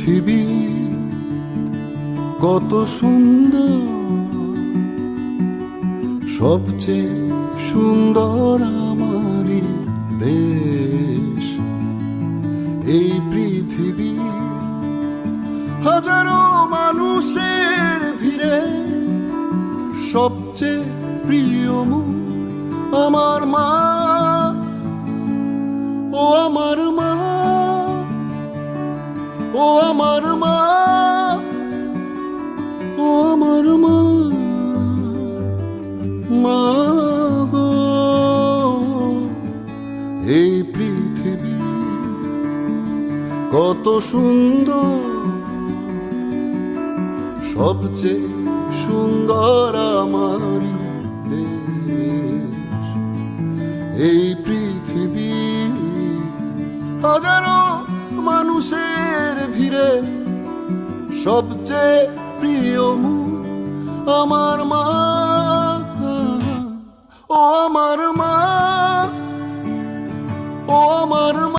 পৃথিবী কত সুন্দর, সবচেয়ে সুন্দর আমারই দেশ। এই পৃথিবী হাজারো মানুষের ভিড়ে সবচেয়ে প্রিয় মুখ আমার মা, ও আমার মা, ও আমার মা, ও আমার মা, মা গো। এই পৃথিবী কত সুন্দর, সবচেয়ে সুন্দর আমারই দেশ। এই পৃথিবী হাজারো মানুষের ভিড়ে সবচেয়ে প্রিয় মুখ আমার মা,